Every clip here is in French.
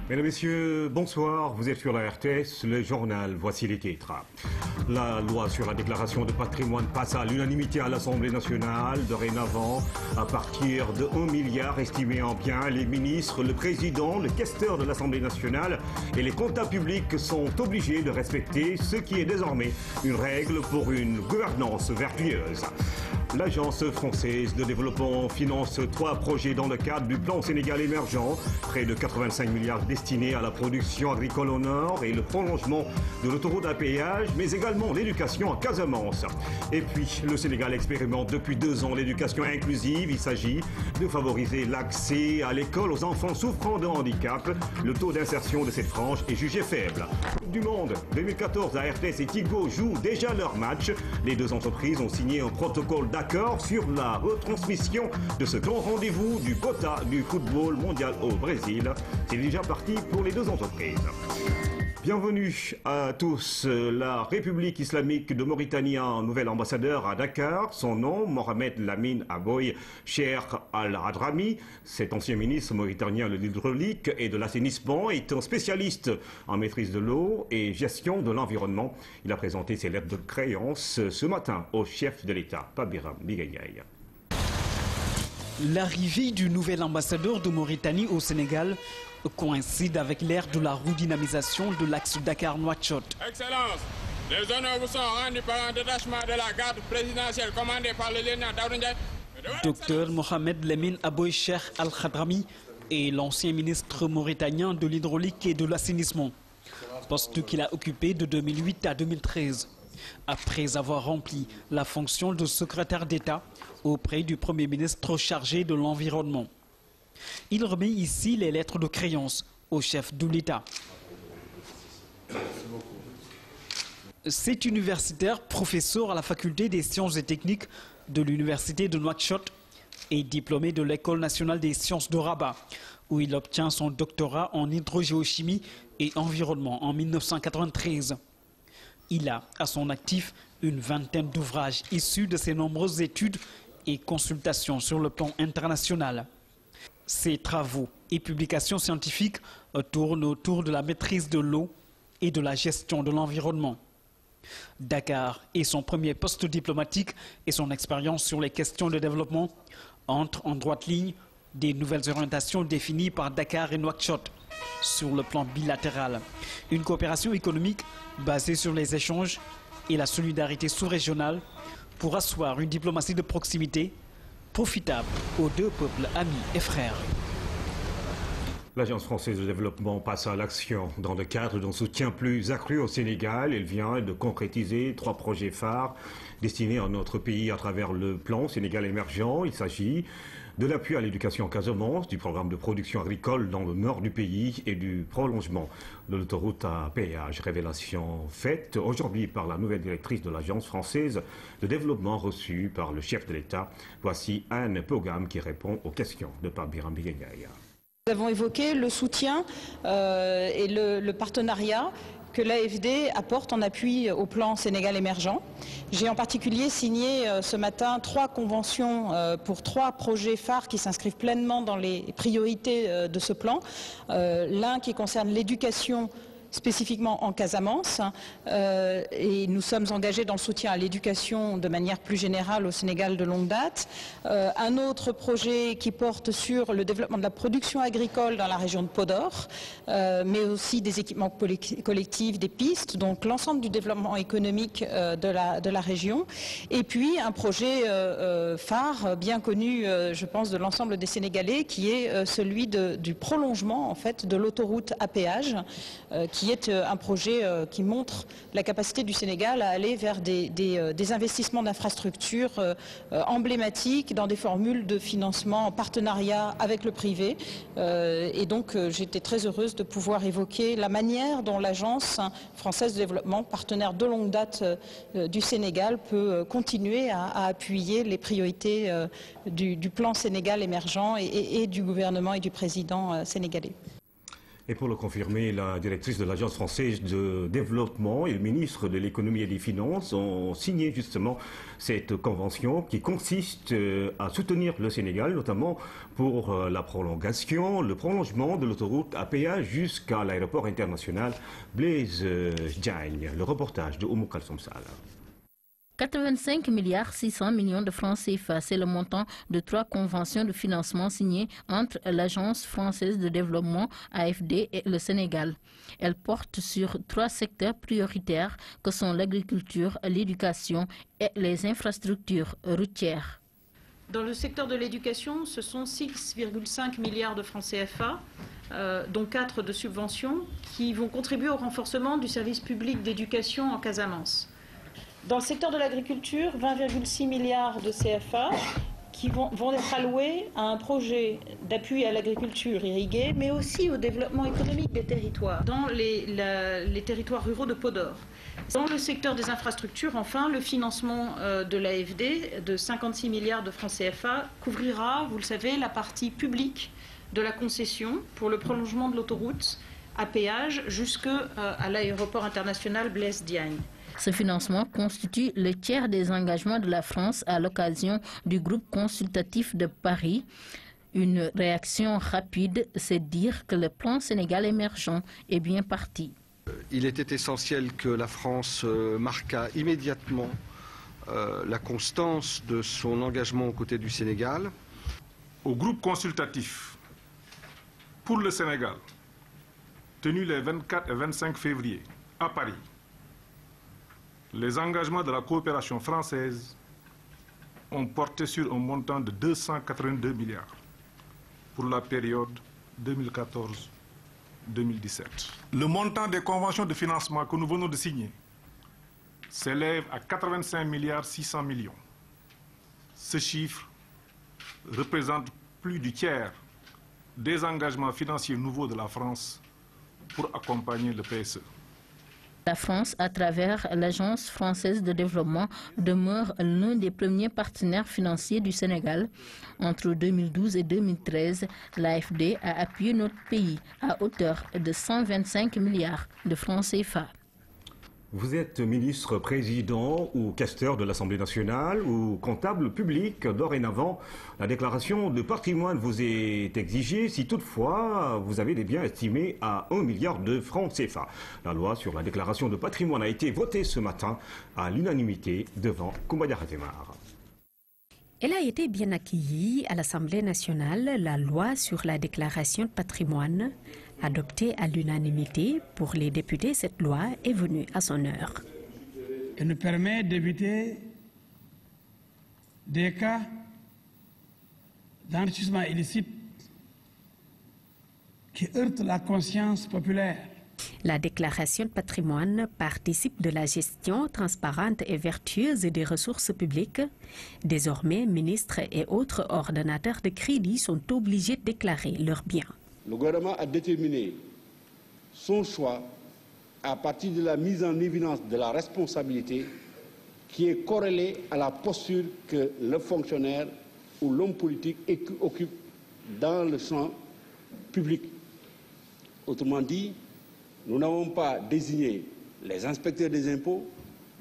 Mesdames, Messieurs, bonsoir. Vous êtes sur la RTS, le journal. Voici les titres. La loi sur la déclaration de patrimoine passe à l'unanimité à l'Assemblée nationale. Dorénavant, à partir de 1 milliard estimé en biens, les ministres, le président, le questeur de l'Assemblée nationale et les comptables publics sont obligés de respecter ce qui est désormais une règle pour une gouvernance vertueuse. L'Agence française de développement finance 3 projets dans le cadre du plan Sénégal émergent. Près de 85 milliards destinés à la production agricole au nord et le prolongement de l'autoroute à péage, mais également l'éducation en Casamance. Et puis, le Sénégal expérimente depuis 2 ans l'éducation inclusive. Il s'agit de favoriser l'accès à l'école aux enfants souffrant de handicap. Le taux d'insertion de cette frange est jugé faible. Coupe du Monde 2014, la RTS et Tigo jouent déjà leur match. Les 2 entreprises ont signé un protocole d'accord sur la retransmission de ce grand rendez-vous du quota du football mondial au Brésil. C'est déjà parti pour les 2 entreprises. Bienvenue à tous. La République islamique de Mauritanie a un nouvel ambassadeur à Dakar. Son nom, Mohamed Lamine Aboye Cheikh Al-Hadrami. Cet ancien ministre mauritanien de l'hydraulique et de l'assainissement est un spécialiste en maîtrise de l'eau et gestion de l'environnement. Il a présenté ses lettres de créance ce matin au chef de l'État, Pabiram Bigayay. L'arrivée du nouvel ambassadeur de Mauritanie au Sénégal coïncide avec l'ère de la redynamisation de l'axe Dakar-Nouakchott. Excellence, les honneurs vous sont rendus par un détachement de la garde présidentielle commandé par le lieutenant Daouda Ndiaye. Docteur Mohamed Lamine Aboye Cheikh Al-Hadrami est l'ancien ministre mauritanien de l'hydraulique et de l'assainissement, poste qu'il a occupé de 2008 à 2013. Après avoir rempli la fonction de secrétaire d'État auprès du Premier ministre chargé de l'environnement. Il remet ici les lettres de créance au chef de l'État. Cet universitaire, professeur à la faculté des sciences et techniques de l'université de Nouakchott et diplômé de l'École nationale des sciences de Rabat, où il obtient son doctorat en hydrogéochimie et environnement en 1993. Il a à son actif une vingtaine d'ouvrages issus de ses nombreuses études et consultations sur le plan international. Ses travaux et publications scientifiques tournent autour de la maîtrise de l'eau et de la gestion de l'environnement. Dakar est son premier poste diplomatique et son expérience sur les questions de développement entrent en droite ligne des nouvelles orientations définies par Dakar et Nouakchott sur le plan bilatéral. Une coopération économique basée sur les échanges et la solidarité sous-régionale pour asseoir une diplomatie de proximité profitable aux 2 peuples amis et frères. L'Agence française de développement passe à l'action dans le cadre d'un soutien plus accru au Sénégal. Elle vient de concrétiser 3 projets phares destinés à notre pays à travers le plan Sénégal émergent. Il s'agit de l'appui à l'éducation en Casamance, du programme de production agricole dans le nord du pays et du prolongement de l'autoroute à péage. Révélation faite aujourd'hui par la nouvelle directrice de l'Agence française de développement reçue par le chef de l'État. Voici Anne Pogam qui répond aux questions de Pabiram Bigayay. Nous avons évoqué le soutien et le partenariat que l'AFD apporte en appui au plan Sénégal émergent. J'ai en particulier signé ce matin 3 conventions pour 3 projets phares qui s'inscrivent pleinement dans les priorités de ce plan. L'un qui concerne l'éducation spécifiquement en Casamance, et nous sommes engagés dans le soutien à l'éducation de manière plus générale au Sénégal de longue date. Un autre projet qui porte sur le développement de la production agricole dans la région de Podor, mais aussi des équipements collectifs, des pistes, donc l'ensemble du développement économique de la région. Et puis un projet phare, bien connu, je pense, de l'ensemble des Sénégalais, qui est celui du prolongement en fait, de l'autoroute à péage, qui est un projet qui montre la capacité du Sénégal à aller vers des investissements d'infrastructures emblématiques dans des formules de financement en partenariat avec le privé. Et donc j'étais très heureuse de pouvoir évoquer la manière dont l'Agence française de développement, partenaire de longue date du Sénégal, peut continuer à appuyer les priorités du plan Sénégal émergent et du gouvernement et du président sénégalais. Et pour le confirmer, la directrice de l'Agence française de développement et le ministre de l'économie et des finances ont signé justement cette convention qui consiste à soutenir le Sénégal, notamment pour la prolongation, le prolongement de l'autoroute à péage jusqu'à l'aéroport international Blaise Diagne. Le reportage de Oumou Kalsoum Sall. 85 milliards 600 millions de francs CFA, c'est le montant de 3 conventions de financement signées entre l'Agence française de développement AFD et le Sénégal. Elles portent sur 3 secteurs prioritaires que sont l'agriculture, l'éducation et les infrastructures routières. Dans le secteur de l'éducation, ce sont 6,5 milliards de francs CFA, dont 4 de subventions, qui vont contribuer au renforcement du service public d'éducation en Casamance. Dans le secteur de l'agriculture, 20,6 milliards de CFA qui vont être alloués à un projet d'appui à l'agriculture irriguée, mais aussi au développement économique des territoires, dans les territoires ruraux de Podor. Dans le secteur des infrastructures, enfin, le financement de l'AFD de 56 milliards de francs CFA couvrira, vous le savez, la partie publique de la concession pour le prolongement de l'autoroute à péage jusqu'à l'aéroport international Blaise Diagne. Ce financement constitue le tiers des engagements de la France à l'occasion du groupe consultatif de Paris. Une réaction rapide, c'est dire que le plan Sénégal émergent est bien parti. Il était essentiel que la France marquât immédiatement la constance de son engagement aux côtés du Sénégal. Au groupe consultatif pour le Sénégal, tenu les 24 et 25 février à Paris, les engagements de la coopération française ont porté sur un montant de 282 milliards pour la période 2014-2017. Le montant des conventions de financement que nous venons de signer s'élève à 85 milliards 600 millions. Ce chiffre représente plus du tiers des engagements financiers nouveaux de la France pour accompagner le PSE. La France, à travers l'Agence française de développement, demeure l'un des premiers partenaires financiers du Sénégal. Entre 2012 et 2013, l'AFD a appuyé notre pays à hauteur de 125 milliards de francs CFA. Vous êtes ministre, président ou questeur de l'Assemblée nationale ou comptable public. Dorénavant, la déclaration de patrimoine vous est exigée si toutefois vous avez des biens estimés à 1 milliard de francs CFA. La loi sur la déclaration de patrimoine a été votée ce matin à l'unanimité devant Koumbaya Khatemar. Elle a été bien accueillie à l'Assemblée nationale, la loi sur la déclaration de patrimoine. Adoptée à l'unanimité pour les députés, cette loi est venue à son heure. Elle nous permet d'éviter des cas d'enrichissement illicite qui heurtent la conscience populaire. La déclaration de patrimoine participe de la gestion transparente et vertueuse des ressources publiques. Désormais, ministres et autres ordonnateurs de crédit sont obligés de déclarer leurs biens. Le gouvernement a déterminé son choix à partir de la mise en évidence de la responsabilité qui est corrélée à la posture que le fonctionnaire ou l'homme politique occupe dans le champ public. Autrement dit, nous n'avons pas désigné les inspecteurs des impôts,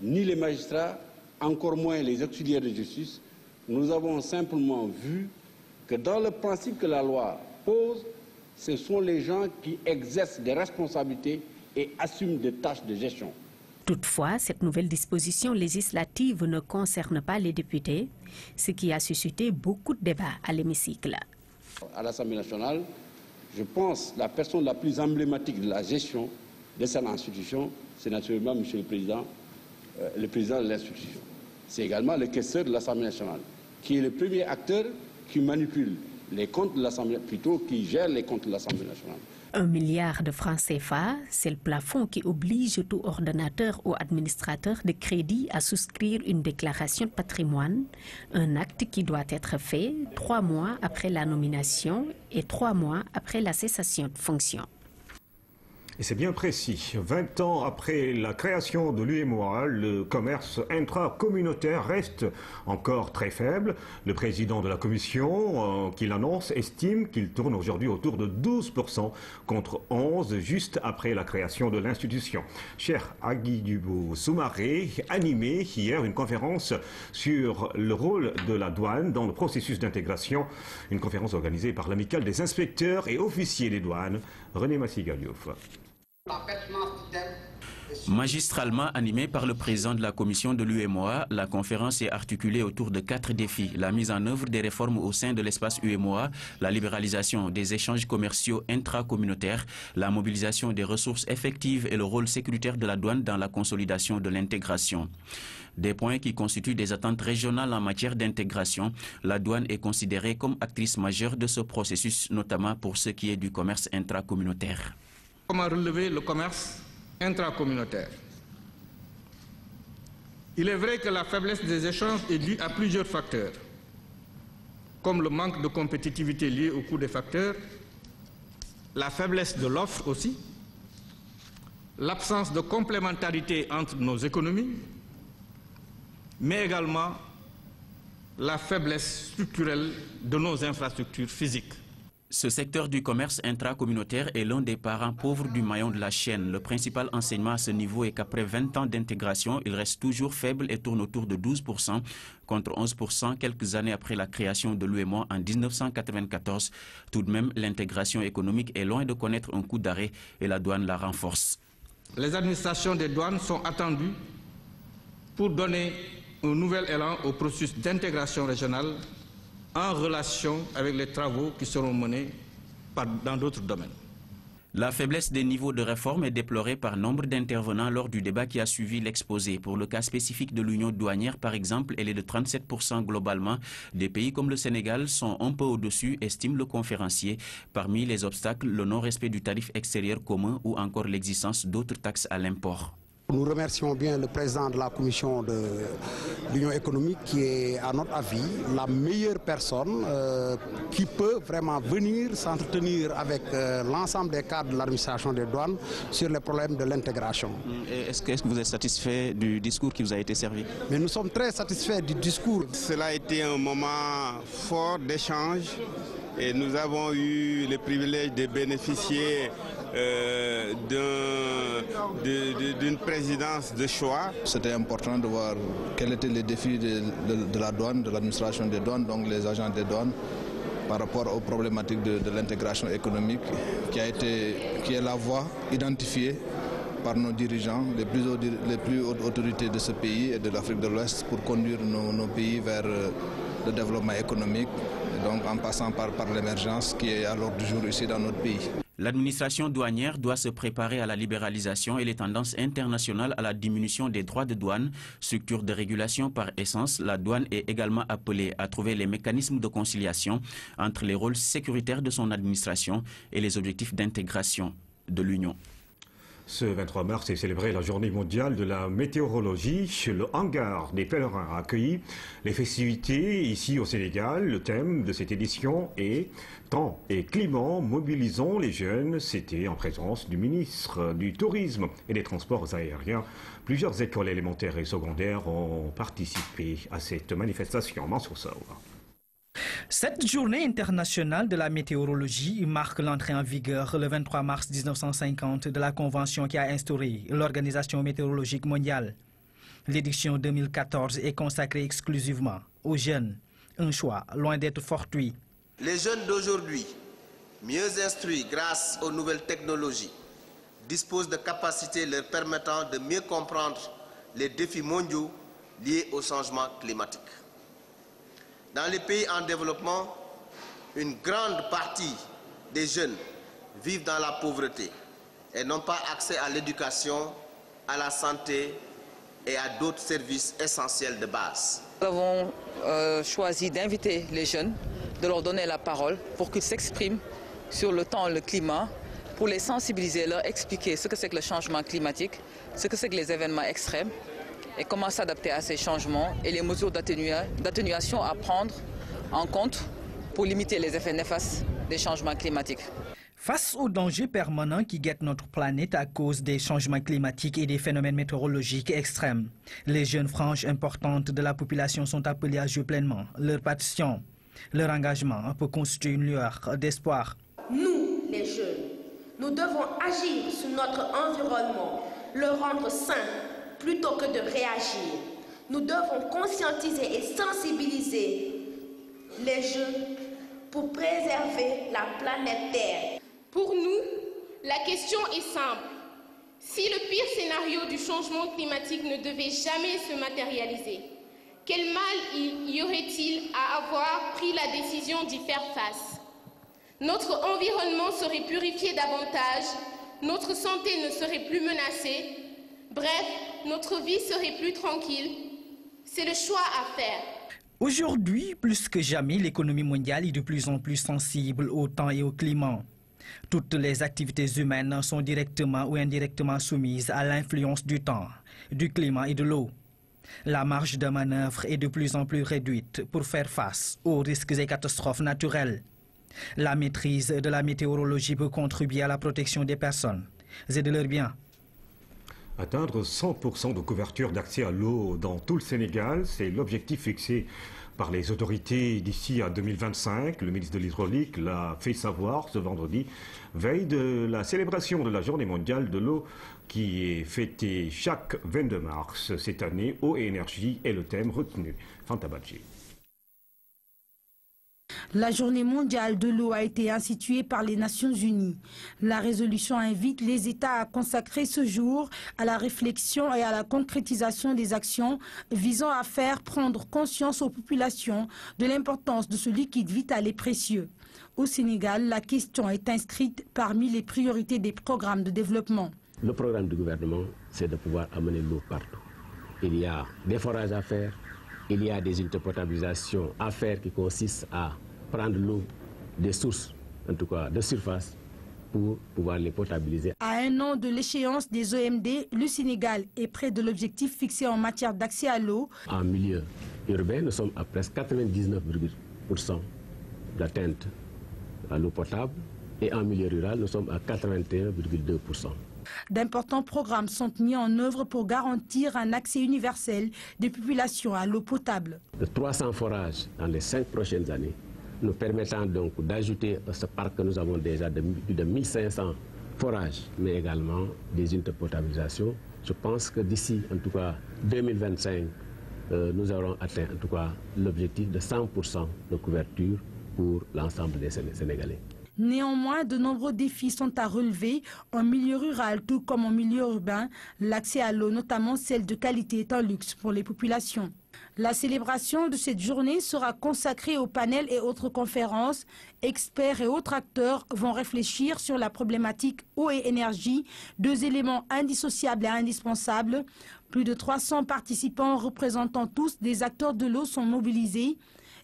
ni les magistrats, encore moins les auxiliaires de justice. Nous avons simplement vu que dans le principe que la loi pose, ce sont les gens qui exercent des responsabilités et assument des tâches de gestion. Toutefois, cette nouvelle disposition législative ne concerne pas les députés, ce qui a suscité beaucoup de débats à l'hémicycle. À l'Assemblée nationale, je pense que la personne la plus emblématique de la gestion de cette institution, c'est naturellement M. le Président de l'institution. C'est également le questeur de l'Assemblée nationale, qui est le premier acteur qui manipule les comptes de l'Assemblée, plutôt qui gère les comptes de l'Assemblée nationale. 1 milliard de francs CFA, c'est le plafond qui oblige tout ordonnateur ou administrateur de crédit à souscrire une déclaration de patrimoine, un acte qui doit être fait 3 mois après la nomination et 3 mois après la cessation de fonction. Et c'est bien précis. 20 ans après la création de l'UEMOA, le commerce intracommunautaire reste encore très faible. Le président de la commission, qui l'annonce, estime qu'il tourne aujourd'hui autour de 12% contre 11% juste après la création de l'institution. Cher Agui Soumaré, animé hier une conférence sur le rôle de la douane dans le processus d'intégration, une conférence organisée par l'amicale des inspecteurs et officiers des douanes, René Massigaliouf. Magistralement animée par le président de la commission de l'UEMOA, la conférence est articulée autour de 4 défis. La mise en œuvre des réformes au sein de l'espace UEMOA, la libéralisation des échanges commerciaux intracommunautaires, la mobilisation des ressources effectives et le rôle sécuritaire de la douane dans la consolidation de l'intégration. Des points qui constituent des attentes régionales en matière d'intégration. La douane est considérée comme actrice majeure de ce processus, notamment pour ce qui est du commerce intracommunautaire. Comment relever le commerce intracommunautaire? Il est vrai que la faiblesse des échanges est due à plusieurs facteurs, comme le manque de compétitivité lié au coût des facteurs, la faiblesse de l'offre aussi, l'absence de complémentarité entre nos économies, mais également la faiblesse structurelle de nos infrastructures physiques. Ce secteur du commerce intracommunautaire est l'un des parents pauvres du maillon de la chaîne. Le principal enseignement à ce niveau est qu'après 20 ans d'intégration, il reste toujours faible et tourne autour de 12%, contre 11% quelques années après la création de l'UEMOA en 1994. Tout de même, l'intégration économique est loin de connaître un coup d'arrêt et la douane la renforce. Les administrations des douanes sont attendues pour donner un nouvel élan au processus d'intégration régionale en relation avec les travaux qui seront menés dans d'autres domaines. La faiblesse des niveaux de réforme est déplorée par nombre d'intervenants lors du débat qui a suivi l'exposé. Pour le cas spécifique de l'union douanière, par exemple, elle est de 37% globalement. Des pays comme le Sénégal sont un peu au-dessus, estime le conférencier. Parmi les obstacles, le non-respect du tarif extérieur commun ou encore l'existence d'autres taxes à l'import. Nous remercions bien le président de la commission de l'Union économique qui est, à notre avis, la meilleure personne qui peut vraiment venir s'entretenir avec l'ensemble des cadres de l'administration des douanes sur les problèmes de l'intégration. Est-ce que vous êtes satisfait du discours qui vous a été servi? Mais nous sommes très satisfaits du discours. Cela a été un moment fort d'échange et nous avons eu le privilège de bénéficier d'une présidence de choix. C'était important de voir quels étaient les défis de la douane, de l'administration des douanes, donc les agents des douanes, par rapport aux problématiques de l'intégration économique, qui est la voie identifiée par nos dirigeants, les plus hautes autorités de ce pays et de l'Afrique de l'Ouest pour conduire nos pays vers le développement économique, donc en passant par l'émergence qui est à l'ordre du jour ici dans notre pays. L'administration douanière doit se préparer à la libéralisation et les tendances internationales à la diminution des droits de douane. Structure de régulation par essence, la douane est également appelée à trouver les mécanismes de conciliation entre les rôles sécuritaires de son administration et les objectifs d'intégration de l'Union. Ce 23 mars est célébrée la journée mondiale de la météorologie. Le hangar des pèlerins a accueilli les festivités ici au Sénégal. Le thème de cette édition est « Temps et climat, mobilisons les jeunes ». C'était en présence du ministre du Tourisme et des Transports aériens. Plusieurs écoles élémentaires et secondaires ont participé à cette manifestation. Mansour Sow. Cette journée internationale de la météorologie marque l'entrée en vigueur le 23 mars 1950 de la convention qui a instauré l'Organisation météorologique mondiale. L'édition 2014 est consacrée exclusivement aux jeunes, un choix loin d'être fortuit. Les jeunes d'aujourd'hui, mieux instruits grâce aux nouvelles technologies, disposent de capacités leur permettant de mieux comprendre les défis mondiaux liés au changement climatique. Dans les pays en développement, une grande partie des jeunes vivent dans la pauvreté et n'ont pas accès à l'éducation, à la santé et à d'autres services essentiels de base. Nous avons choisi d'inviter les jeunes, de leur donner la parole pour qu'ils s'expriment sur le temps et le climat, pour les sensibiliser, leur expliquer ce que c'est que le changement climatique, ce que c'est que les événements extrêmes, et comment s'adapter à ces changements et les mesures d'atténuation à prendre en compte pour limiter les effets néfastes des changements climatiques. Face aux dangers permanents qui guettent notre planète à cause des changements climatiques et des phénomènes météorologiques extrêmes, les jeunes franges importantes de la population sont appelées à jouer pleinement leur partition. Leur engagement peut constituer une lueur d'espoir. Nous, les jeunes, nous devons agir sur notre environnement, le rendre sain plutôt que de réagir. Nous devons conscientiser et sensibiliser les jeunes pour préserver la planète Terre. Pour nous, la question est simple. Si le pire scénario du changement climatique ne devait jamais se matérialiser, quel mal y aurait-il à avoir pris la décision d'y faire face? Notre environnement serait purifié davantage, notre santé ne serait plus menacée, bref, notre vie serait plus tranquille. C'est le choix à faire. Aujourd'hui, plus que jamais, l'économie mondiale est de plus en plus sensible au temps et au climat. Toutes les activités humaines sont directement ou indirectement soumises à l'influence du temps, du climat et de l'eau. La marge de manœuvre est de plus en plus réduite pour faire face aux risques et catastrophes naturelles. La maîtrise de la météorologie peut contribuer à la protection des personnes et de leurs biens. Atteindre 100% de couverture d'accès à l'eau dans tout le Sénégal, c'est l'objectif fixé par les autorités d'ici à 2025. Le ministre de l'Hydraulique l'a fait savoir ce vendredi, veille de la célébration de la Journée mondiale de l'eau qui est fêtée chaque 22 mars. Cette année, eau et énergie est le thème retenu. Fanta Badji. La Journée mondiale de l'eau a été instituée par les Nations Unies. La résolution invite les États à consacrer ce jour à la réflexion et à la concrétisation des actions visant à faire prendre conscience aux populations de l'importance de ce liquide vital et précieux. Au Sénégal, la question est inscrite parmi les priorités des programmes de développement. Le programme du gouvernement, c'est de pouvoir amener l'eau partout. Il y a des forages à faire, il y a des unités de potabilisation à faire qui consistent à prendre l'eau des sources, en tout cas de surface, pour pouvoir les potabiliser. À un an de l'échéance des OMD, le Sénégal est près de l'objectif fixé en matière d'accès à l'eau. En milieu urbain, nous sommes à presque 99% d'atteinte à l'eau potable et en milieu rural, nous sommes à 81,2%. D'importants programmes sont mis en œuvre pour garantir un accès universel des populations à l'eau potable. De 300 forages dans les 5 prochaines années, nous permettant donc d'ajouter à ce parc que nous avons déjà de plus de 1500 forages, mais également des unités de potabilisation. Je pense que d'ici, en tout cas, 2025, nous aurons atteint en tout cas l'objectif de 100% de couverture pour l'ensemble des Sénégalais. Néanmoins, de nombreux défis sont à relever en milieu rural tout comme en milieu urbain. L'accès à l'eau, notamment celle de qualité, est un luxe pour les populations. La célébration de cette journée sera consacrée aux panels et autres conférences. Experts et autres acteurs vont réfléchir sur la problématique eau et énergie, deux éléments indissociables et indispensables. Plus de 300 participants représentant tous des acteurs de l'eau sont mobilisés.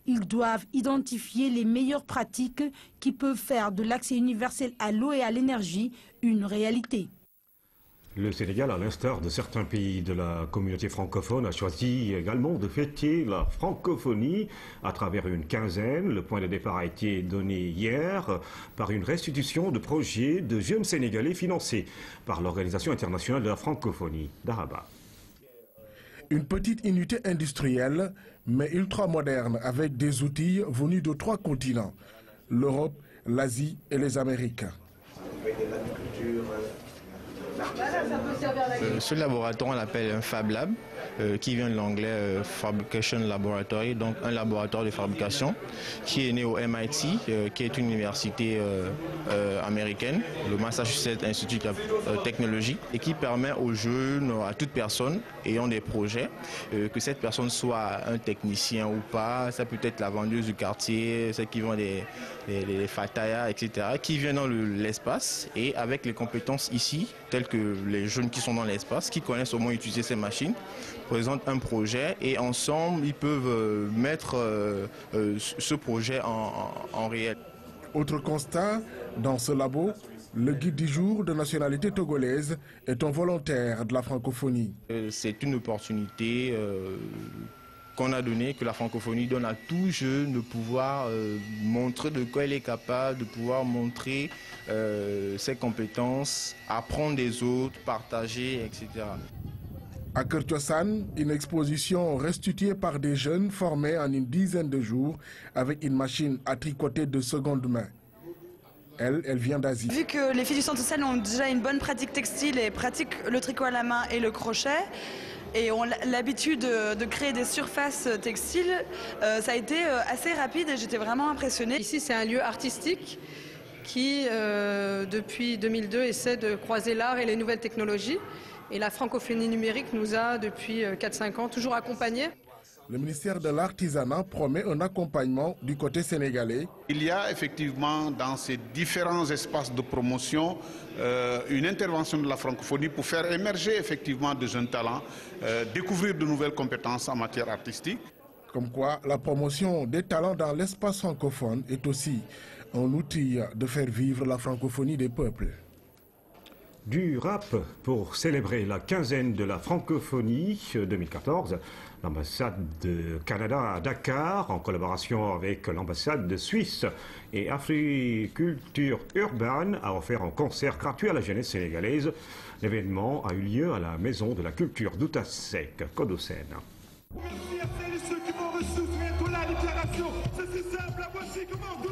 Ils doivent identifier les meilleures pratiques qui peuvent faire de l'accès universel à l'eau et à l'énergie une réalité. Le Sénégal, à l'instar de certains pays de la communauté francophone, a choisi également de fêter la francophonie à travers une quinzaine. Le point de départ a été donné hier par une restitution de projets de jeunes Sénégalais financés par l'Organisation internationale de la francophonie d'Araba. Une petite unité industrielle, mais ultra moderne, avec des outils venus de 3 continents, l'Europe, l'Asie et les Amériques. Ce laboratoire, on l'appelle un Fab Lab, qui vient de l'anglais Fabrication Laboratory, donc un laboratoire de fabrication, qui est né au MIT, qui est une université américaine, le Massachusetts Institute of Technology, et qui permet aux jeunes, à toute personne ayant des projets, que cette personne soit un technicien ou pas, ça peut être la vendeuse du quartier, ceux qui vendent les fatayas, etc., qui viennent dans l'espace et avec les compétences ici, telles que les jeunes qui sont dans l'espace, qui connaissent au moins utiliser ces machines, présentent un projet et ensemble, ils peuvent mettre ce projet en réel. Autre constat, dans ce labo, le guide du jour de nationalité togolaise est un volontaire de la francophonie. C'est une opportunité qu'on a donné, que la francophonie donne à tout jeune de pouvoir montrer de quoi il est capable, de pouvoir montrer ses compétences, apprendre des autres, partager, etc. À Kër Thiossane, une exposition restituée par des jeunes formés en une dizaine de jours avec une machine à tricoter de seconde main. Elle vient d'Asie. Vu que les filles du centre social ont déjà une bonne pratique textile et pratiquent le tricot à la main et le crochet, et ont l'habitude de créer des surfaces textiles, ça a été assez rapide et j'étais vraiment impressionnée. Ici, c'est un lieu artistique qui, depuis 2002, essaie de croiser l'art et les nouvelles technologies. Et la francophonie numérique nous a, depuis 4-5 ans, toujours accompagnés. Le ministère de l'Artisanat promet un accompagnement du côté sénégalais. Il y a effectivement dans ces différents espaces de promotion une intervention de la francophonie pour faire émerger effectivement de jeunes talents, découvrir de nouvelles compétences en matière artistique. Comme quoi, la promotion des talents dans l'espace francophone est aussi un outil de faire vivre la francophonie des peuples. Du rap pour célébrer la quinzaine de la francophonie 2014. L'ambassade de Canada à Dakar, en collaboration avec l'ambassade de Suisse et Africulture Urbaine, a offert un concert gratuit à la jeunesse sénégalaise. L'événement a eu lieu à la Maison de la Culture d'Outasek, Codocène.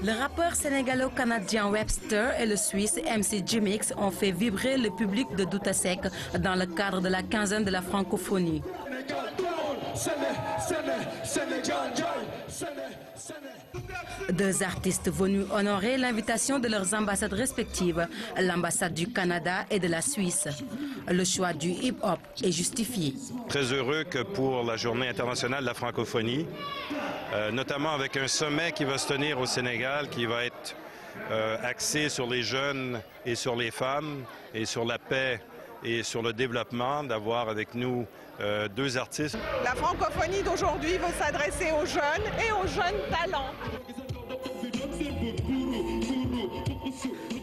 Le rappeur sénégalo-canadien Webster et le Suisse MC Jimix ont fait vibrer le public de Doutasek dans le cadre de la quinzaine de la francophonie. Deux artistes venus honorer l'invitation de leurs ambassades respectives, l'ambassade du Canada et de la Suisse. Le choix du hip-hop est justifié. Très heureux que pour la Journée internationale de la francophonie, notamment avec un sommet qui va se tenir au Sénégal, qui va être axé sur les jeunes et sur les femmes, et sur la paix et sur le développement, d'avoir avec nous deux artistes. La francophonie d'aujourd'hui veut s'adresser aux jeunes et aux jeunes talents.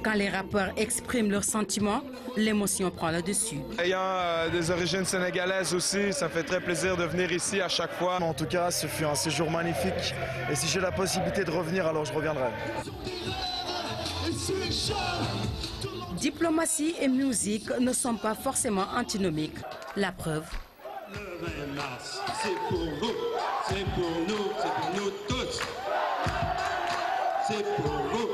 Quand les rappeurs expriment leurs sentiments, l'émotion prend le dessus. Ayant des origines sénégalaises aussi, ça fait très plaisir de venir ici à chaque fois. En tout cas, ce fut un séjour magnifique. Et si j'ai la possibilité de revenir, alors je reviendrai. Diplomatie et musique ne sont pas forcément antinomiques. La preuve. Le 20 mars, c'est pour vous, c'est pour nous tous. C'est pour vous.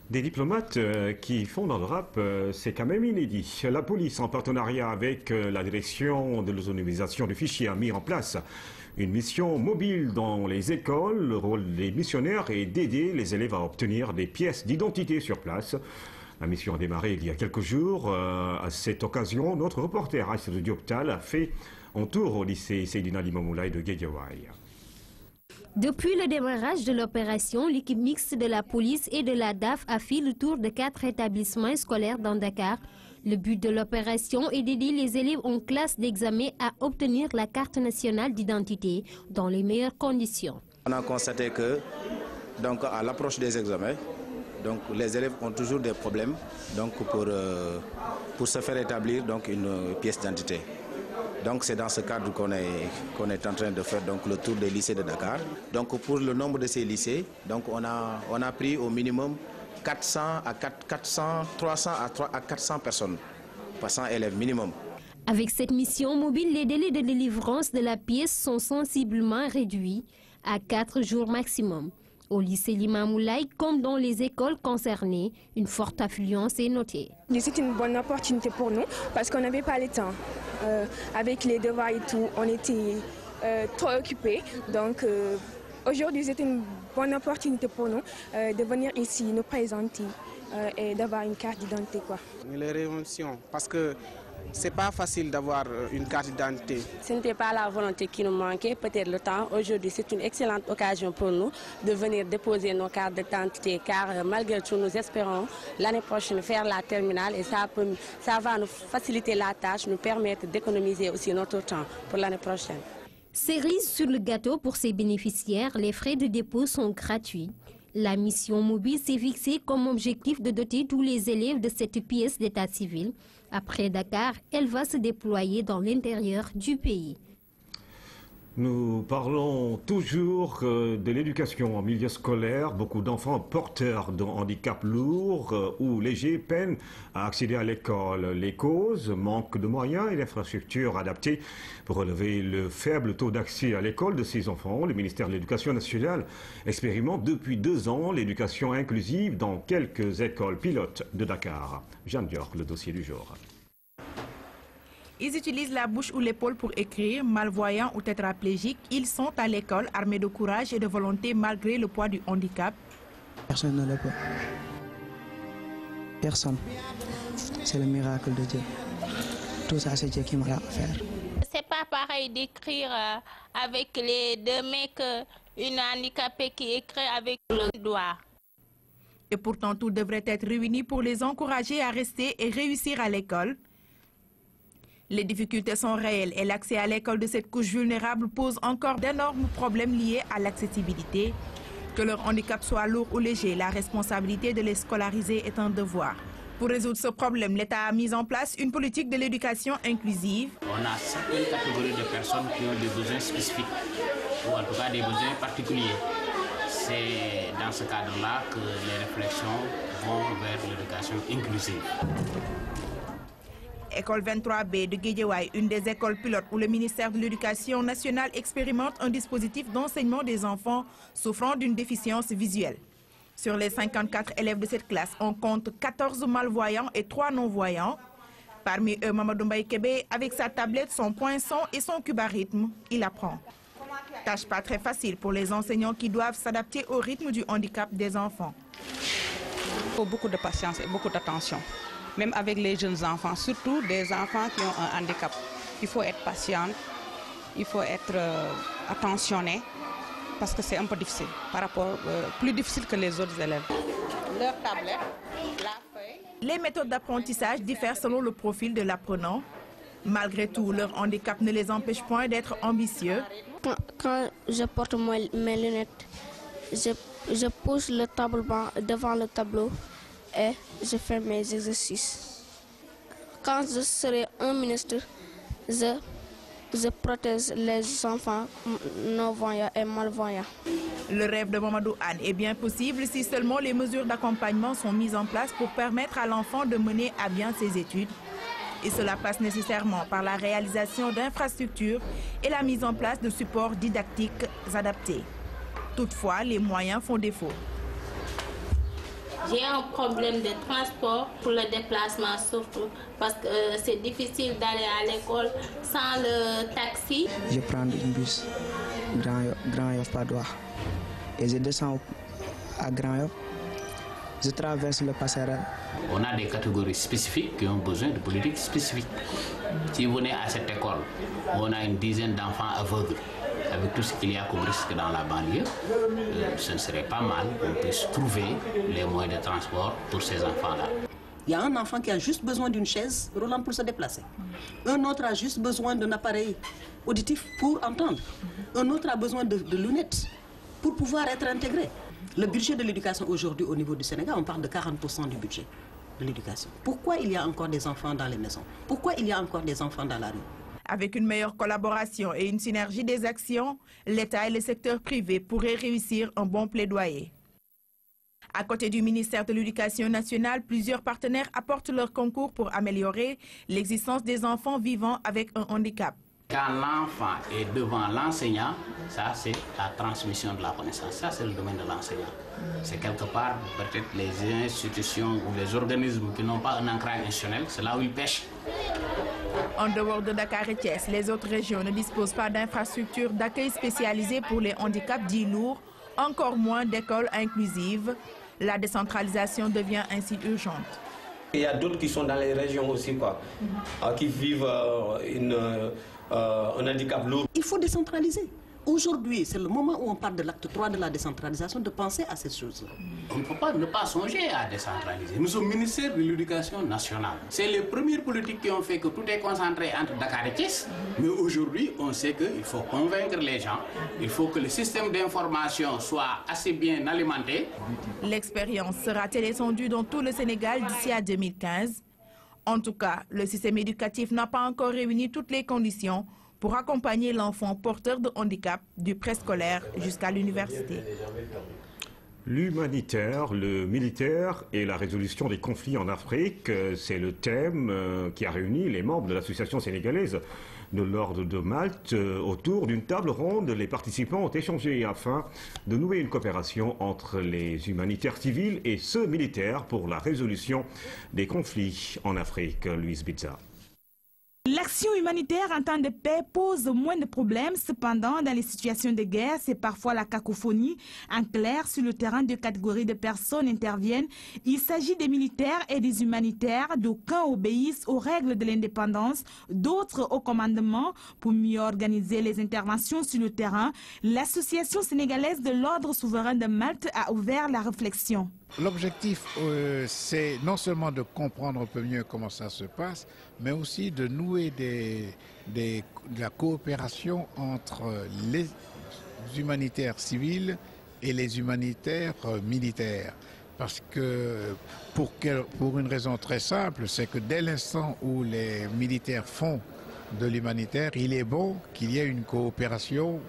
Des diplomates qui font dans le rap, c'est quand même inédit. La police, en partenariat avec la direction de l'autonomisation du fichier, a mis en place une mission mobile dans les écoles. Le rôle des missionnaires est d'aider les élèves à obtenir des pièces d'identité sur place. La mission a démarré il y a quelques jours. À cette occasion, notre reporter Aïssatou Dioptal a fait un tour au lycée Seydina Limamou Laye de Guédiawaye. Depuis le démarrage de l'opération, l'équipe mixte de la police et de la DAF a fait le tour de 4 établissements scolaires dans Dakar. Le but de l'opération est d'aider les élèves en classe d'examen à obtenir la carte nationale d'identité dans les meilleures conditions. On a constaté que, donc, à l'approche des examens, donc, les élèves ont toujours des problèmes donc, pour se faire établir donc, une pièce d'identité. Donc c'est dans ce cadre qu'on est en train de faire donc, le tour des lycées de Dakar. Donc pour le nombre de ces lycées, donc, on a pris au minimum 300 à 400 personnes, 400 élèves minimum. Avec cette mission mobile, les délais de délivrance de la pièce sont sensiblement réduits à 4 jours maximum. Au lycée Limamou Laye, comme dans les écoles concernées, une forte affluence est notée. C'est une bonne opportunité pour nous parce qu'on n'avait pas le temps. Avec les devoirs et tout, on était trop occupés. Donc aujourd'hui, c'est une bonne opportunité pour nous de venir ici nous présenter et d'avoir une carte d'identité. Les révolutions, parce que c'est pas facile d'avoir une carte d'identité. Ce n'était pas la volonté qui nous manquait, peut-être le temps. Aujourd'hui, c'est une excellente occasion pour nous de venir déposer nos cartes d'identité car malgré tout, nous espérons l'année prochaine faire la terminale et ça va nous faciliter la tâche, nous permettre d'économiser aussi notre temps pour l'année prochaine. Cerise sur le gâteau pour ces bénéficiaires, les frais de dépôt sont gratuits. La mission mobile s'est fixée comme objectif de doter tous les élèves de cette pièce d'état civil. Après Dakar, elle va se déployer dans l'intérieur du pays. Nous parlons toujours de l'éducation en milieu scolaire. Beaucoup d'enfants porteurs de handicap lourds ou légers peinent à accéder à l'école. Les causes, manque de moyens et d'infrastructures adaptées pour relever le faible taux d'accès à l'école de ces enfants. Le ministère de l'Éducation nationale expérimente depuis 2 ans l'éducation inclusive dans quelques écoles pilotes de Dakar. Jeanne Dior, le dossier du jour. Ils utilisent la bouche ou l'épaule pour écrire, malvoyants ou tétraplégiques. Ils sont à l'école armés de courage et de volonté malgré le poids du handicap. Personne ne le peut. Personne. C'est le miracle de Dieu. Tout ça, c'est Dieu qui m'a fait faire. C'est pas pareil d'écrire avec les 2 mains qu'une handicapée qui écrit avec le doigt. Et pourtant, tout devrait être réuni pour les encourager à rester et réussir à l'école. Les difficultés sont réelles et l'accès à l'école de cette couche vulnérable pose encore d'énormes problèmes liés à l'accessibilité. Que leur handicap soit lourd ou léger, la responsabilité de les scolariser est un devoir. Pour résoudre ce problème, l'État a mis en place une politique de l'éducation inclusive. On a certaines catégories de personnes qui ont des besoins spécifiques, ou en tout cas des besoins particuliers. C'est dans ce cadre-là que les réflexions vont vers l'éducation inclusive. École 23B de Guédiawaye, une des écoles pilotes où le ministère de l'Éducation nationale expérimente un dispositif d'enseignement des enfants souffrant d'une déficience visuelle. Sur les 54 élèves de cette classe, on compte 14 malvoyants et 3 non-voyants. Parmi eux, Mamadou Mbaye Kébé, avec sa tablette, son poinçon et son cube à rythme, il apprend. Tâche pas très facile pour les enseignants qui doivent s'adapter au rythme du handicap des enfants. Il faut beaucoup de patience et beaucoup d'attention. Même avec les jeunes enfants, surtout des enfants qui ont un handicap. Il faut être patient, il faut être attentionné, parce que c'est un peu difficile, plus difficile que les autres élèves. Leur tablette, la feuille. Les méthodes d'apprentissage diffèrent selon le profil de l'apprenant. Malgré tout, leur handicap ne les empêche point d'être ambitieux. Quand je porte mes lunettes, je pose le tableau devant le tableau et je fais mes exercices. Quand je serai un ministre, je protège les enfants non-voyants et malvoyants. Le rêve de Mamadou Anne est bien possible si seulement les mesures d'accompagnement sont mises en place pour permettre à l'enfant de mener à bien ses études. Et cela passe nécessairement par la réalisation d'infrastructures et la mise en place de supports didactiques adaptés. Toutefois, les moyens font défaut. J'ai un problème de transport pour le déplacement surtout parce que c'est difficile d'aller à l'école sans le taxi. Je prends un bus Grand Yoff Padoua et je descends à Grand Yoff. Je traverse le passerelle. On a des catégories spécifiques qui ont besoin de politiques spécifiques. Si vous venez à cette école, on a une dizaine d'enfants aveugles. Avec tout ce qu'il y a comme risque dans la banlieue, ce ne serait pas mal qu'on puisse trouver les moyens de transport pour ces enfants-là. Il y a un enfant qui a juste besoin d'une chaise roulante pour se déplacer. Un autre a juste besoin d'un appareil auditif pour entendre. Un autre a besoin de lunettes pour pouvoir être intégré. Le budget de l'éducation aujourd'hui au niveau du Sénégal, on parle de 40% du budget de l'éducation. Pourquoi il y a encore des enfants dans les maisons? Pourquoi il y a encore des enfants dans la rue? Avec une meilleure collaboration et une synergie des actions, l'État et le secteur privé pourraient réussir un bon plaidoyer. À côté du ministère de l'Éducation nationale, plusieurs partenaires apportent leur concours pour améliorer l'existence des enfants vivant avec un handicap. Quand l'enfant est devant l'enseignant, ça c'est la transmission de la connaissance, ça c'est le domaine de l'enseignant. C'est quelque part peut-être les institutions ou les organismes qui n'ont pas un ancrage institutionnel, c'est là où ils pêchent. En dehors de Dakar et Thiès, les autres régions ne disposent pas d'infrastructures d'accueil spécialisées pour les handicaps dits lourds, encore moins d'écoles inclusives. La décentralisation devient ainsi urgente. Il y a d'autres qui sont dans les régions aussi, qui vivent un handicap lourd. Il faut décentraliser. Aujourd'hui, c'est le moment où on parle de l'acte 3 de la décentralisation, de penser à ces choses-là. On ne peut pas ne pas songer à décentraliser. Nous sommes ministères de l'Éducation nationale. C'est les premières politiques qui ont fait que tout est concentré entre Dakar et Thiès. Mais aujourd'hui, on sait qu'il faut convaincre les gens. Il faut que le système d'information soit assez bien alimenté. L'expérience sera-t-elle étendue dans tout le Sénégal d'ici à 2015? En tout cas, le système éducatif n'a pas encore réuni toutes les conditions pour accompagner l'enfant porteur de handicap du préscolaire jusqu'à l'université. L'humanitaire, le militaire et la résolution des conflits en Afrique, c'est le thème qui a réuni les membres de l'association sénégalaise de l'Ordre de Malte autour d'une table ronde. Les participants ont échangé afin de nouer une coopération entre les humanitaires civils et ceux militaires pour la résolution des conflits en Afrique. Louise Bizza. L'action humanitaire en temps de paix pose moins de problèmes. Cependant, dans les situations de guerre, c'est parfois la cacophonie. En clair, sur le terrain, deux catégories de personnes interviennent. Il s'agit des militaires et des humanitaires. D'aucuns obéissent aux règles de l'indépendance, d'autres au commandement. Pour mieux organiser les interventions sur le terrain, l'Association sénégalaise de l'Ordre souverain de Malte a ouvert la réflexion. L'objectif, c'est non seulement de comprendre un peu mieux comment ça se passe, mais aussi de nouer de la coopération entre les humanitaires civils et les humanitaires militaires. Parce que, pour une raison très simple, c'est que dès l'instant où les militaires font de l'humanitaire, il est bon qu'il y ait une coopération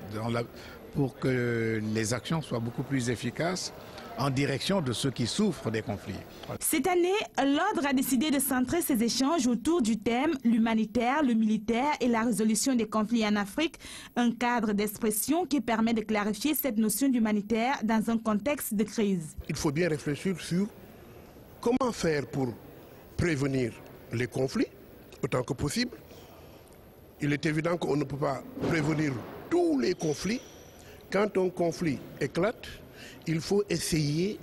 pour que les actions soient beaucoup plus efficaces en direction de ceux qui souffrent des conflits. Cette année, l'Ordre a décidé de centrer ses échanges autour du thème l'humanitaire, le militaire et la résolution des conflits en Afrique, un cadre d'expression qui permet de clarifier cette notion d'humanitaire dans un contexte de crise. Il faut bien réfléchir sur comment faire pour prévenir les conflits autant que possible. Il est évident qu'on ne peut pas prévenir tous les conflits. Quand un conflit éclate, il faut essayer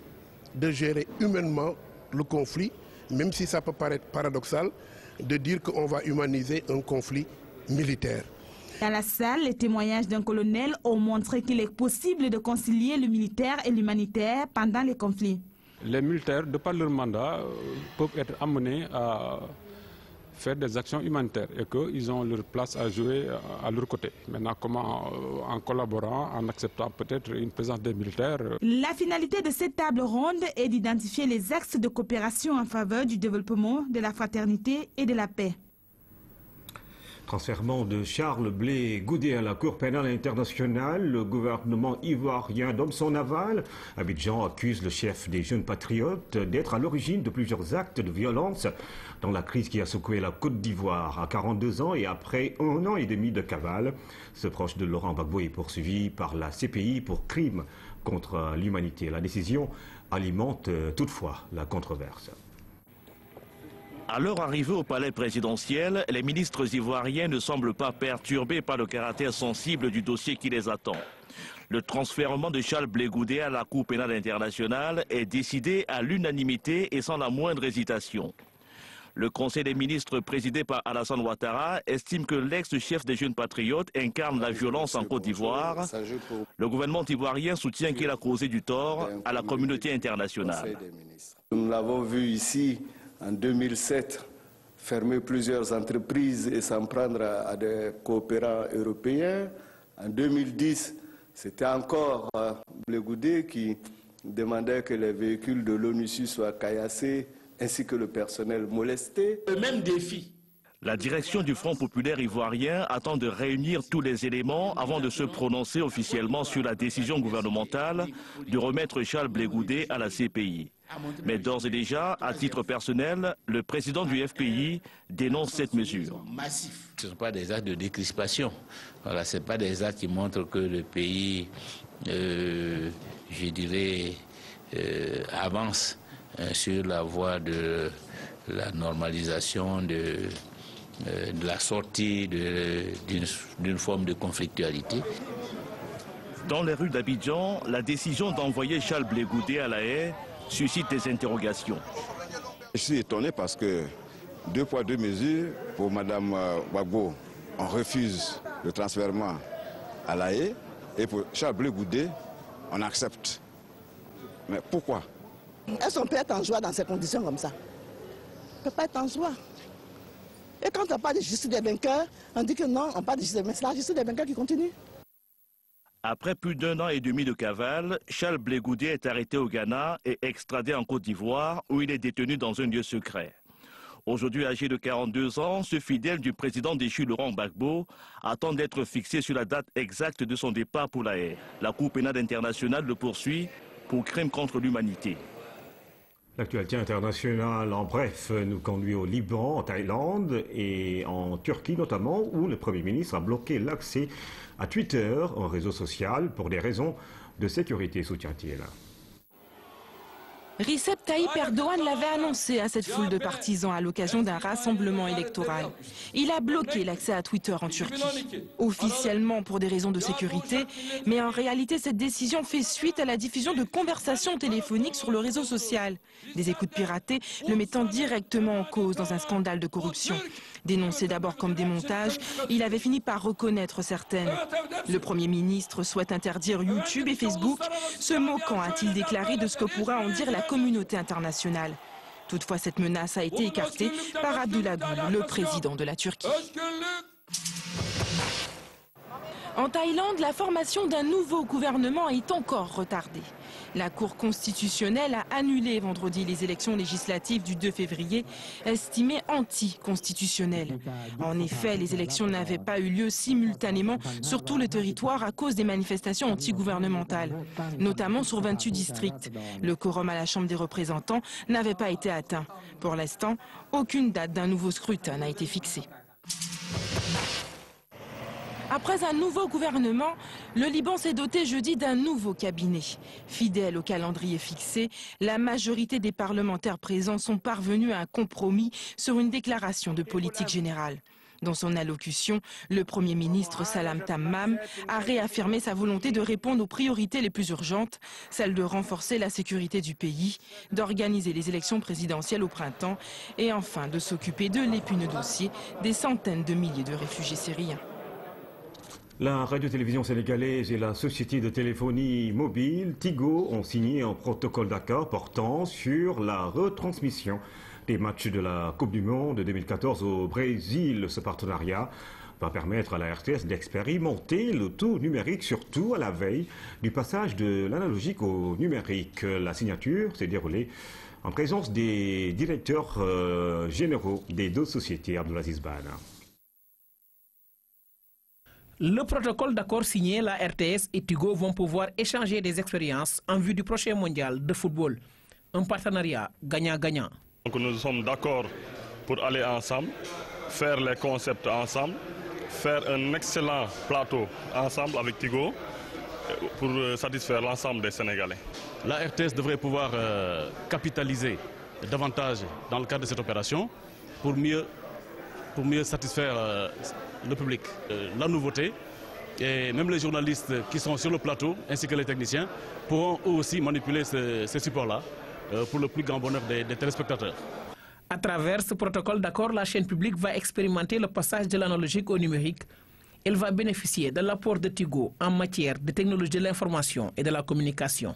de gérer humainement le conflit, même si ça peut paraître paradoxal, de dire qu'on va humaniser un conflit militaire. Dans la salle, les témoignages d'un colonel ont montré qu'il est possible de concilier le militaire et l'humanitaire pendant les conflits. Les militaires, de par leur mandat, peuvent être amenés à faire des actions humanitaires et qu'ils ont leur place à jouer à leur côté. Maintenant, comment, en collaborant, en acceptant peut-être une présence des militaires. La finalité de cette table ronde est d'identifier les axes de coopération en faveur du développement, de la fraternité et de la paix. Transfèrement de Charles Blé Goudé à la Cour pénale internationale, le gouvernement ivoirien donne son aval. Abidjan accuse le chef des jeunes patriotes d'être à l'origine de plusieurs actes de violence dans la crise qui a secoué la Côte d'Ivoire. À 42 ans et après 1 an et demi de cavale, ce proche de Laurent Gbagbo est poursuivi par la CPI pour crimes contre l'humanité. La décision alimente toutefois la controverse. À leur arrivée au palais présidentiel, les ministres ivoiriens ne semblent pas perturbés par le caractère sensible du dossier qui les attend. Le transfèrement de Charles Blé Goudé à la Cour pénale internationale est décidé à l'unanimité et sans la moindre hésitation. Le Conseil des ministres présidé par Alassane Ouattara estime que l'ex-chef des jeunes patriotes incarne la violence en Côte d'Ivoire. Le gouvernement ivoirien soutient qu'il a causé du tort à la communauté internationale. Nous l'avons vu ici en 2007 fermer plusieurs entreprises et s'en prendre à des coopérants européens. En 2010, c'était encore Blé Goudé qui demandait que les véhicules de l'ONUSU soient caillassés ainsi que le personnel molesté. Le même défi. La direction du Front populaire ivoirien attend de réunir tous les éléments avant de se prononcer officiellement sur la décision gouvernementale de remettre Charles Blé Goudé à la CPI. Mais d'ores et déjà, à titre personnel, le président du FPI dénonce cette mesure. Ce ne sont pas des actes de décrispation. Voilà, ce ne sont pas des actes qui montrent que le pays, je dirais, avance sur la voie de la normalisation, de la sortie d'une forme de conflictualité. Dans les rues d'Abidjan, la décision d'envoyer Charles Blé Goudé à La Haye suscite des interrogations. Je suis étonné parce que 2 poids 2 mesures pour Mme Gbagbo, on refuse le transfèrement à La Haye Et pour Charles Blé Goudé, on accepte. Mais pourquoi? Est-ce qu'on peut être en joie dans ces conditions comme ça? On ne peut pas être en joie. Et quand on parle de justice des vainqueurs, on dit que non, on parle de justice des vainqueurs. C'est la justice des vainqueurs qui continue. Après plus d'1 an et demi de cavale, Charles Blé Goudé est arrêté au Ghana et extradé en Côte d'Ivoire, où il est détenu dans un lieu secret. Aujourd'hui âgé de 42 ans, ce fidèle du président déchu Laurent Gbagbo attend d'être fixé sur la date exacte de son départ pour la Haye. La Cour pénale internationale le poursuit pour crime contre l'humanité. L'actualité internationale, en bref, nous conduit au Liban, en Thaïlande et en Turquie notamment, où le Premier ministre a bloqué l'accès à Twitter, un réseau social, pour des raisons de sécurité, soutient-il. Recep Tayyip Erdogan l'avait annoncé à cette foule de partisans à l'occasion d'un rassemblement électoral. Il a bloqué l'accès à Twitter en Turquie, officiellement pour des raisons de sécurité, mais en réalité cette décision fait suite à la diffusion de conversations téléphoniques sur le réseau social. Des écoutes piratées le mettant directement en cause dans un scandale de corruption. Dénoncé d'abord comme des montages, il avait fini par reconnaître certaines. Le Premier ministre souhaite interdire YouTube et Facebook, se moquant, a-t-il déclaré, de ce que pourra en dire la communauté internationale. Toutefois, cette menace a été écartée par Abdullah Gül, le président de la Turquie. En Thaïlande, la formation d'un nouveau gouvernement est encore retardée. La Cour constitutionnelle a annulé vendredi les élections législatives du 2 février, estimées anticonstitutionnelles. En effet, les élections n'avaient pas eu lieu simultanément sur tout le territoire à cause des manifestations antigouvernementales, notamment sur 28 districts. Le quorum à la Chambre des représentants n'avait pas été atteint. Pour l'instant, aucune date d'un nouveau scrutin n'a été fixée. Après un nouveau gouvernement, le Liban s'est doté jeudi d'un nouveau cabinet. Fidèle au calendrier fixé, la majorité des parlementaires présents sont parvenus à un compromis sur une déclaration de politique générale. Dans son allocution, le Premier ministre Salam Tammam a réaffirmé sa volonté de répondre aux priorités les plus urgentes, celle de renforcer la sécurité du pays, d'organiser les élections présidentielles au printemps et enfin de s'occuper de l'épineux dossier des centaines de milliers de réfugiés syriens. La radio-télévision sénégalaise et la société de téléphonie mobile Tigo ont signé un protocole d'accord portant sur la retransmission des matchs de la Coupe du Monde 2014 au Brésil. Ce partenariat va permettre à la RTS d'expérimenter le tout numérique, surtout à la veille du passage de l'analogique au numérique. La signature s'est déroulée en présence des directeurs généraux des deux sociétés, Abdelaziz Bana. Le protocole d'accord signé, la RTS et Tigo vont pouvoir échanger des expériences en vue du prochain mondial de football. Un partenariat gagnant-gagnant. Donc nous sommes d'accord pour aller ensemble, faire les concepts ensemble, faire un excellent plateau ensemble avec Tigo pour satisfaire l'ensemble des Sénégalais. La RTS devrait pouvoir capitaliser davantage dans le cadre de cette opération pour mieux satisfaire le public. La nouveauté, et même les journalistes qui sont sur le plateau, ainsi que les techniciens, pourront eux aussi manipuler ces supports-là pour le plus grand bonheur des téléspectateurs. À travers ce protocole d'accord, la chaîne publique va expérimenter le passage de l'analogique au numérique. Elle va bénéficier de l'apport de Tigo en matière de technologie de l'information et de la communication.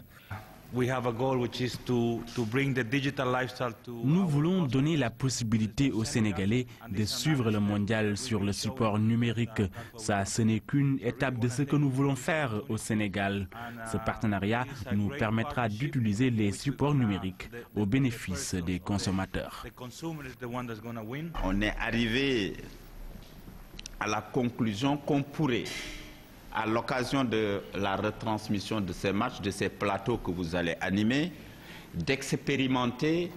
Nous voulons donner la possibilité aux Sénégalais de suivre le mondial sur le support numérique. Ça, ce n'est qu'une étape de ce que nous voulons faire au Sénégal. Ce partenariat nous permettra d'utiliser les supports numériques au bénéfice des consommateurs. On est arrivé à la conclusion qu'on pourrait, à l'occasion de la retransmission de ces matchs, de ces plateaux que vous allez animer, d'expérimenter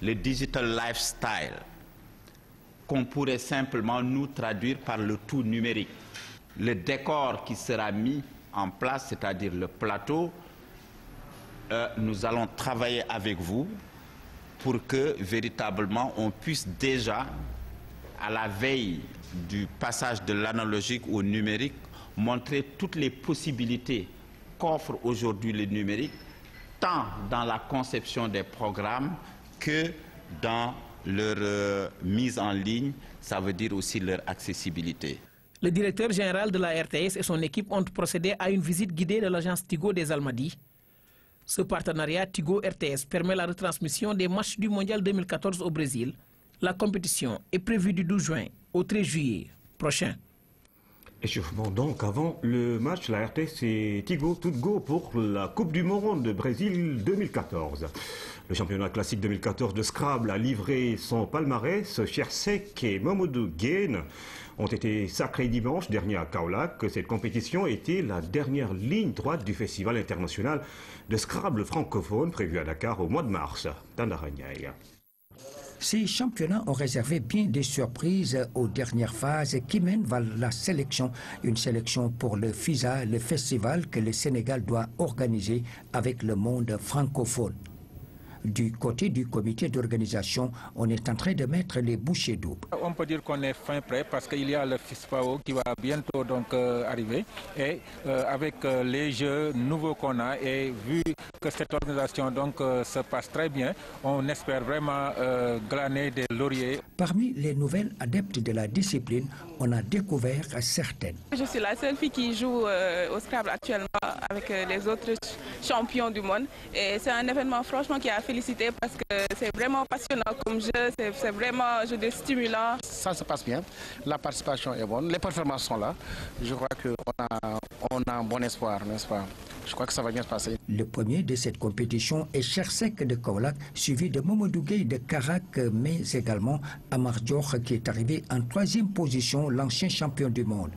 le digital lifestyle, qu'on pourrait simplement nous traduire par le tout numérique. Le décor qui sera mis en place, c'est-à-dire le plateau, nous allons travailler avec vous pour que véritablement on puisse déjà, à la veille du passage de l'analogique au numérique, montrer toutes les possibilités qu'offre aujourd'hui le numérique, tant dans la conception des programmes que dans leur mise en ligne, ça veut dire aussi leur accessibilité. Le directeur général de la RTS et son équipe ont procédé à une visite guidée de l'agence Tigo des Almadies. Ce partenariat Tigo-RTS permet la retransmission des matchs du Mondial 2014 au Brésil. La compétition est prévue du 12 juin au 13 juillet prochain. Échauffement donc avant le match, la RTS et Tigo, tout go pour la Coupe du Monde de Brésil 2014. Le championnat classique 2014 de Scrabble a livré son palmarès. Chersek et Mamadou Guène ont été sacrés dimanche dernier à Kaolack. Cette compétition était la dernière ligne droite du Festival international de Scrabble francophone prévu à Dakar au mois de mars. Tandaragnaï. Ces championnats ont réservé bien des surprises aux dernières phases qui mènent vers la sélection. Une sélection pour le FISA, le festival que le Sénégal doit organiser avec le monde francophone. Du côté du comité d'organisation, on est en train de mettre les bouchées doubles. On peut dire qu'on est fin prêt parce qu'il y a le FISPAO qui va bientôt donc arriver et avec les jeux nouveaux qu'on a et vu que cette organisation donc se passe très bien, on espère vraiment glaner des lauriers. Parmi les nouvelles adeptes de la discipline, on a découvert certaines. Je suis la seule fille qui joue au Scrabble actuellement avec les autres champions du monde et c'est un événement franchement qui a félicité parce que c'est vraiment passionnant comme jeu, c'est vraiment un jeu de stimulant. Ça se passe bien, la participation est bonne, les performances sont là. Je crois qu'on a un bon espoir, n'est-ce pas? Je crois que ça va bien se passer. Le premier de cette compétition est Chersek de Kaolack, suivi de Mamadou Gueye de Karak, mais également Amar Dior qui est arrivé en 3e position, l'ancien champion du monde.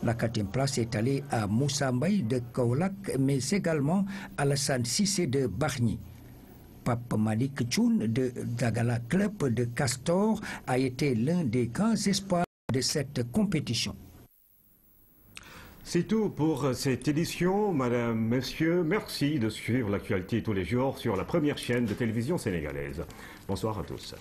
La 4e place est allée à Moussa Mbaye de Kaolack, mais également Alassane Sissé de Bargny. Pape Malik Tchoun de Dagala Club de Castor a été l'un des grands espoirs de cette compétition. C'est tout pour cette édition. Madame, Messieurs, merci de suivre l'actualité tous les jours sur la première chaîne de télévision sénégalaise. Bonsoir à tous.